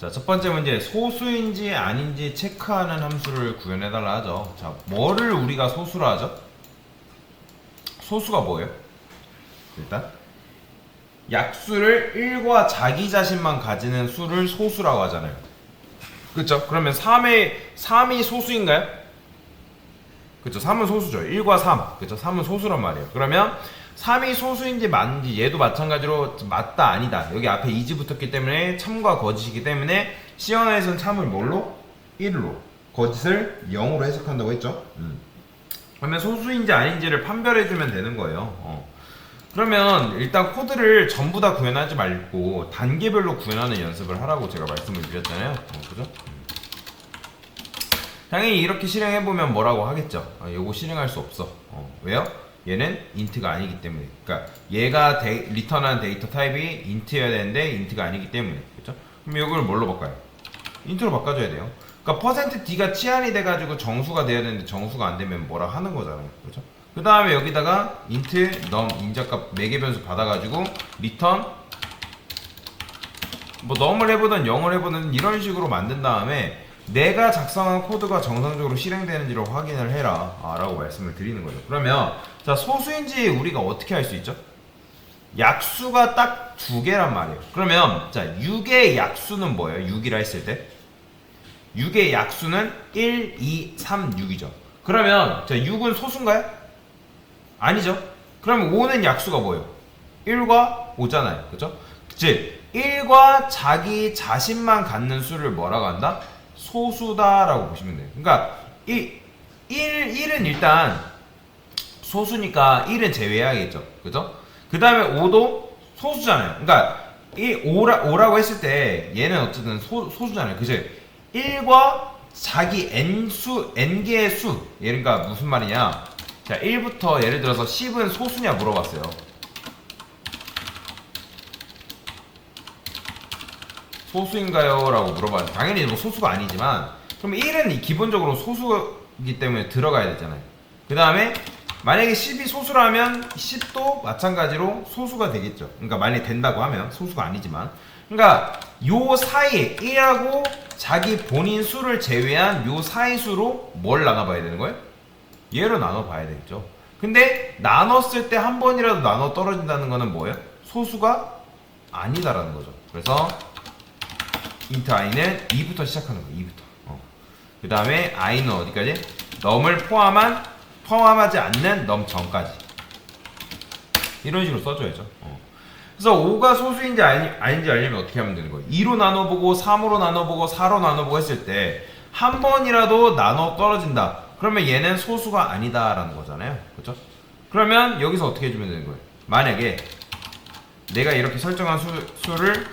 자, 첫 번째 문제, 소수인지 아닌지 체크하는 함수를 구현해달라 하죠. 자, 뭐를 우리가 소수라 하죠? 소수가 뭐예요? 일단 약수를 1과 자기 자신만 가지는 수를 소수라고 하잖아요. 그쵸? 그러면 3이 소수인가요? 그쵸? 3은 소수죠. 1과 3. 그쵸? 3은 소수란 말이에요. 그러면 3이 소수인지 맞는지 얘도 마찬가지로 맞다 아니다. 여기 앞에 이지 붙었기 때문에 참과 거짓이기 때문에 시연에서는 참을 뭘로? 1로, 거짓을 0으로 해석한다고 했죠. 그러면 소수인지 아닌지를 판별해주면 되는 거예요. 그러면 일단 코드를 전부 다 구현하지 말고 단계별로 구현하는 연습을 하라고 제가 말씀을 드렸잖아요. 그죠? 당연히 이렇게 실행해보면 뭐라고 하겠죠. 요거 실행할 수 없어. 왜요? 얘는 인트가 아니기 때문에. 그러니까 얘가 리턴한 데이터 타입이 인트여야 되는데 인트가 아니기 때문에. 그렇죠? 그럼 이걸 뭘로 바꿔요? 인트로 바꿔줘야 돼요. 그러니까 %d가 치안이 돼가지고 정수가 돼야 되는데 정수가 안 되면 뭐라 하는 거잖아요. 그렇죠? 그 다음에 여기다가 int num 인자값 매개 변수 받아가지고 리턴 뭐 num을 해보든 0을 해보든 이런 식으로 만든 다음에 내가 작성한 코드가 정상적으로 실행되는지를 확인을 해라 라고 말씀을 드리는 거죠. 그러면 자, 소수인지 우리가 어떻게 할 수 있죠? 약수가 딱 2개란 말이에요. 그러면 자, 6의 약수는 뭐예요? 6이라 했을 때 6의 약수는 1, 2, 3, 6이죠. 그러면 자, 6은 소수인가요? 아니죠. 그러면 5는 약수가 뭐예요? 1과 5잖아요. 그죠? 즉 1과 자기 자신만 갖는 수를 뭐라고 한다? 소수다라고 보시면 돼요. 그러니까 1은 일단 소수니까 1은 제외해야겠죠. 그죠? 그 다음에 5도 소수잖아요. 그러니까 5라고 했을 때 얘는 어쨌든 소수잖아요. 그죠? 1과 자기 n개의 수. 그러니까 무슨 말이냐? 자, 1부터 예를 들어서 10은 소수냐 물어봤어요. 소수인가요? 라고 물어봐요. 당연히 뭐 소수가 아니지만 그럼 1은 기본적으로 소수이기 때문에 들어가야 되잖아요. 그 다음에 만약에 10이 소수라면 10도 마찬가지로 소수가 되겠죠. 그러니까 만약에 된다고 하면 소수가 아니지만 그러니까 요 사이에 1하고 자기 본인 수를 제외한 요 사이 수로 뭘 나눠봐야 되는 거예요? 얘로 나눠봐야 되겠죠. 근데 나눴을 때 한 번이라도 나눠 떨어진다는 거는 뭐예요? 소수가 아니다라는 거죠. 그래서 int i는 2부터 시작하는 거예요. 2부터. 그 다음에 i는 어디까지? num을 포함하지 않는 num 전까지. 이런 식으로 써줘야죠. 그래서 5가 소수인지 아닌지 알려면 어떻게 하면 되는 거예요? 2로 나눠보고 3으로 나눠보고 4로 나눠보고 했을 때 한 번이라도 나눠 떨어진다. 그러면 얘는 소수가 아니다라는 거잖아요. 그렇죠? 그러면 여기서 어떻게 해주면 되는 거예요? 만약에 내가 이렇게 설정한 수를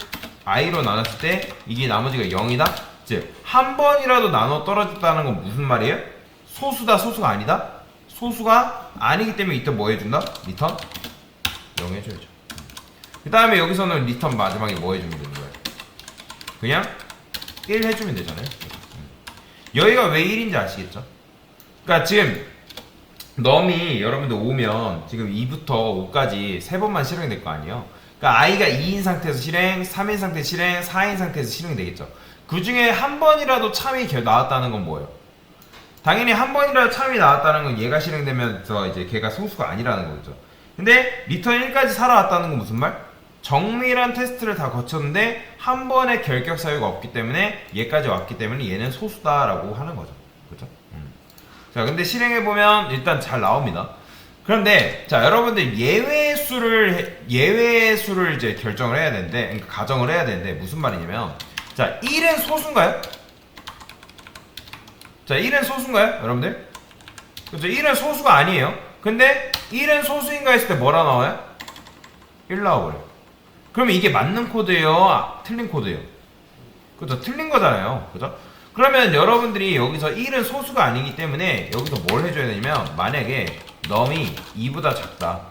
i로 나눴을 때 이게 나머지가 0이다? 즉 한 번이라도 나눠 떨어졌다는 건 무슨 말이에요? 소수다, 소수가 아니다? 소수가 아니기 때문에 이때 뭐 해준다? 리턴 0 해줘야죠. 그 다음에 여기서는 리턴 마지막에 뭐 해주면 되는 거예요? 그냥 1 해주면 되잖아요. 여기가 왜 1인지 아시겠죠? 그러니까 지금 num이 여러분들 오면 지금 2부터 5까지 3번만 실행될 거 아니에요? 그러니까 i가 2인 상태에서 실행, 3인 상태에서 실행, 4인 상태에서 실행되겠죠. 그 중에 한 번이라도 참이 나왔다는 건 뭐예요? 당연히 한 번이라도 참이 나왔다는 건 얘가 실행되면서 이제 걔가 소수가 아니라는 거죠. 근데 리턴 1까지 살아왔다는 건 무슨 말? 정밀한 테스트를 다 거쳤는데 한 번의 결격 사유가 없기 때문에 얘까지 왔기 때문에 얘는 소수다라고 하는 거죠. 그렇죠? 자, 근데 실행해보면 일단 잘 나옵니다. 그런데 자, 여러분들 예외의 수를 이제 결정을 해야 되는데, 그러니까 가정을 해야 되는데 무슨 말이냐면, 자, 1은 소수인가요? 자, 1은 소수인가요, 여러분들? 그렇죠? 1은 소수가 아니에요. 근데 1은 소수인가 했을 때 뭐라 나와요? 1 나와버려요. 그러면 이게 맞는 코드예요? 틀린 코드예요? 그죠? 틀린 거잖아요. 그죠? 그러면 여러분들이 여기서 1은 소수가 아니기 때문에 여기서 뭘 해줘야 되냐면, 만약에 num이 2보다 작다.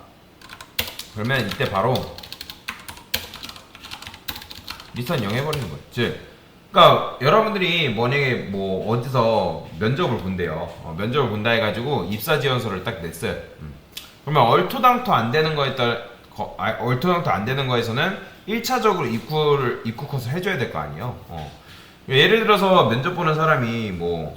그러면 이때 바로 리턴 0 해버리는 거예요. 즉, 그러니까 여러분들이 만약에 뭐 어디서 면접을 본대요. 면접을 본다 해가지고 입사 지원서를 딱 냈어요. 그러면 얼토당토 안 되는 거에서는 1차적으로 입구 컷을 해줘야 될 거 아니에요. 예를 들어서 면접 보는 사람이 뭐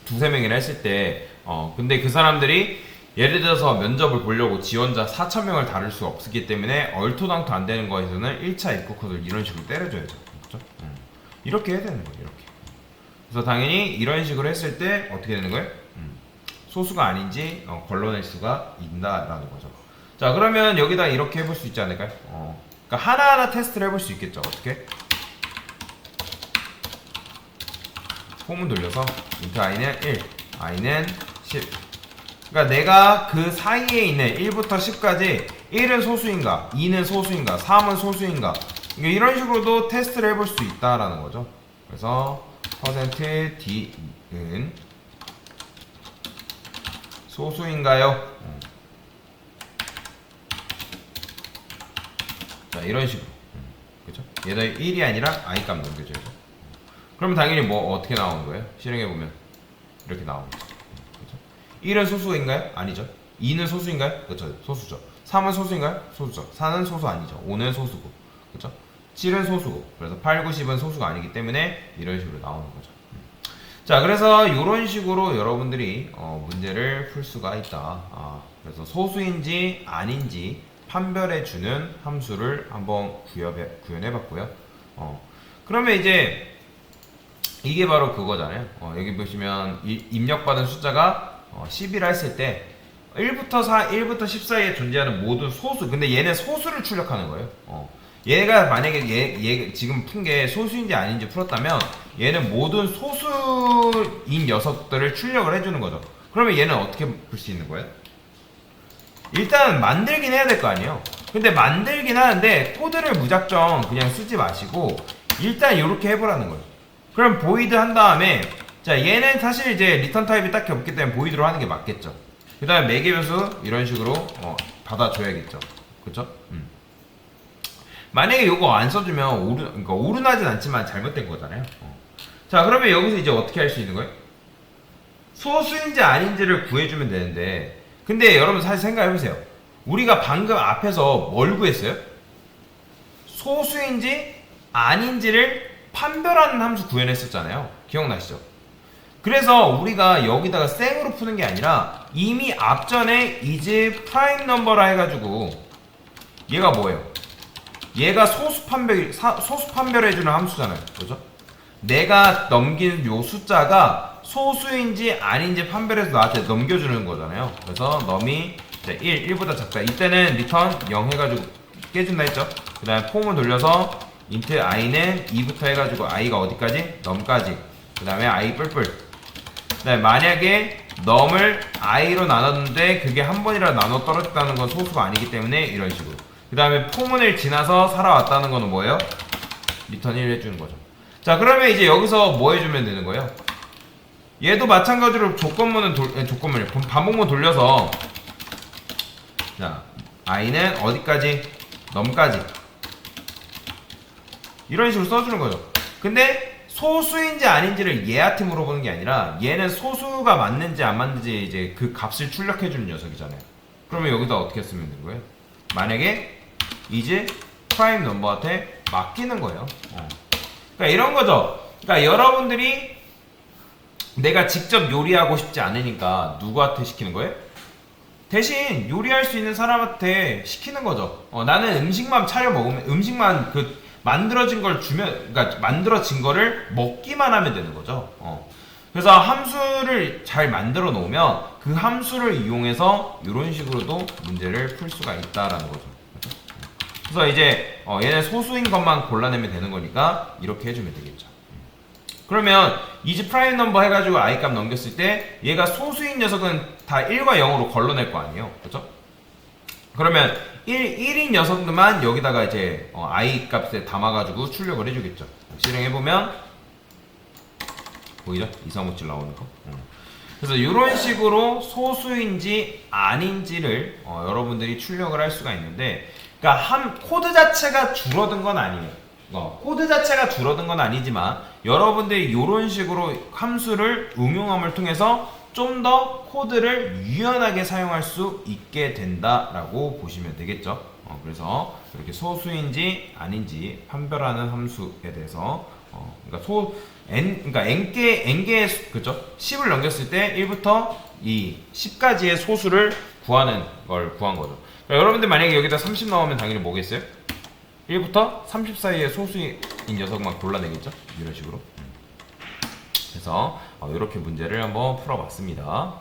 두세 명이나 했을 때 근데 그 사람들이 예를 들어서 면접을 보려고 지원자 4,000명을 다룰 수가 없기 때문에 얼토당토 안 되는 거에서는 1차 입국 컷을 이런 식으로 때려줘야죠. 그렇죠? 이렇게 해야 되는 거예요. 이렇게. 그래서 당연히 이런 식으로 했을 때 어떻게 되는 거예요? 소수가 아닌지 걸러낼 수가 있다라는 거죠. 자, 그러면 여기다 이렇게 해볼 수 있지 않을까요? 그러니까 하나하나 테스트를 해볼 수 있겠죠. 어떻게? 폼은 돌려서 int i는 1, i는 10. 그러니까 내가 그 사이에 있는 1부터 10까지 1은 소수인가, 2는 소수인가, 3은 소수인가, 이런 식으로도 테스트를 해볼 수 있다라는 거죠. 그래서 %d은 소수인가요? 자, 이런 식으로. 그쵸? 얘도 1이 아니라 i 값 넘겨줘야죠. 그러면 당연히 뭐 어떻게 나오는 거예요? 실행해보면 이렇게 나오는 거죠. 그쵸? 1은 소수인가요? 아니죠. 2는 소수인가요? 그쵸, 소수죠. 3은 소수인가요? 소수죠. 4는 소수 아니죠. 5는 소수고, 그쵸? 7은 소수고, 그래서 8, 9, 10은 소수가 아니기 때문에 이런 식으로 나오는 거죠. 자, 그래서 이런 식으로 여러분들이 문제를 풀 수가 있다. 그래서 소수인지 아닌지 판별해주는 함수를 한번 구현해봤고요. 그러면 이제 이게 바로 그거잖아요. 여기 보시면 입력받은 숫자가 10이라 했을 때 1부터 10 사이에 존재하는 모든 소수, 근데 얘는 소수를 출력하는 거예요. 얘가 만약에 얘 지금 푼 게 소수인지 아닌지 풀었다면 얘는 모든 소수인 녀석들을 출력을 해주는 거죠. 그러면 얘는 어떻게 풀 수 있는 거예요? 일단 만들긴 해야 될 거 아니에요. 근데 만들긴 하는데 코드를 무작정 그냥 쓰지 마시고 일단 이렇게 해보라는 거예요. 그럼 보이드 한 다음에 자, 얘는 사실 이제 리턴 타입이 딱히 없기 때문에 보이드로 하는 게 맞겠죠. 그 다음에 매개 변수 이런 식으로 받아줘야겠죠. 그쵸? 만약에 이거 안 써주면 그러니까 오른하진 않지만 잘못된 거잖아요. 자, 그러면 여기서 이제 어떻게 할 수 있는 거예요? 소수인지 아닌지를 구해주면 되는데, 근데 여러분 사실 생각해보세요. 우리가 방금 앞에서 뭘 구했어요? 소수인지 아닌지를 판별하는 함수 구현했었잖아요. 기억나시죠? 그래서 우리가 여기다가 생으로 푸는 게 아니라 이미 앞전에 is prime number라 해가지고 얘가 뭐예요? 얘가 소수 판별해주는 함수잖아요. 그죠? 내가 넘긴 요 숫자가 소수인지 아닌지 판별해서 나한테 넘겨주는 거잖아요. 그래서 num이 1보다 작다. 이때는 return 0 해가지고 깨준다 했죠. 그 다음에 폼을 돌려서 int i는 2부터 해가지고 i가 어디까지? num까지. 그 다음에 i 뿔뿔. 그 다음에 만약에 num을 i로 나눴는데 그게 한 번이라도 나눠 떨어졌다는 건 소수가 아니기 때문에 이런 식으로. 그 다음에 포문을 지나서 살아왔다는 거는 뭐예요? 리턴 1 해주는 거죠. 자, 그러면 이제 여기서 뭐 해주면 되는 거예요? 얘도 마찬가지로 반복문 돌려서 자, i는 어디까지? num까지 이런 식으로 써주는 거죠. 근데 소수인지 아닌지를 얘한테 물어보는 게 아니라 얘는 소수가 맞는지 안 맞는지 이제 그 값을 출력해주는 녀석이잖아요. 그러면 여기다 어떻게 쓰면 되는 거예요? 만약에 is prime number한테 맡기는 거예요. 그러니까 이런 거죠. 그러니까 여러분들이 내가 직접 요리하고 싶지 않으니까 누구한테 시키는 거예요? 대신 요리할 수 있는 사람한테 시키는 거죠. 나는 음식만 차려 먹으면 음식만 만들어진 걸 주면, 그러니까 만들어진 거를 먹기만 하면 되는 거죠. 그래서 함수를 잘 만들어 놓으면 그 함수를 이용해서 이런 식으로도 문제를 풀 수가 있다라는 거죠. 그래서 이제 얘는 소수인 것만 골라내면 되는 거니까 이렇게 해주면 되겠죠. 그러면 is prime number 해가지고 i 값 넘겼을 때 얘가 소수인 녀석은 다 1과 0으로 걸러낼 거 아니에요. 그렇죠? 그러면 1인 녀석들만 여기다가 이제 i 값에 담아가지고 출력을 해주겠죠. 실행해보면 보이죠? 2, 3, 5, 7 나오는 거. 그래서 이런 식으로 소수인지 아닌지를 여러분들이 출력을 할 수가 있는데, 그러니까 코드 자체가 줄어든 건 아니에요. 코드 자체가 줄어든 건 아니지만 여러분들이 이런 식으로 함수를 응용함을 통해서 좀 더 코드를 유연하게 사용할 수 있게 된다라고 보시면 되겠죠. 그래서 이렇게 소수인지 아닌지 판별하는 함수에 대해서 그러니까 그러니까 n개 그죠? 10을 넘겼을 때 1부터 이 10까지의 소수를 구하는 걸 구한 거죠. 그러니까 여러분들 만약에 여기다 30 나오면 당연히 뭐겠어요? 1부터 30 사이의 소수인 녀석만 골라내겠죠? 이런 식으로. 그래서 이렇게 문제를 한번 풀어봤습니다.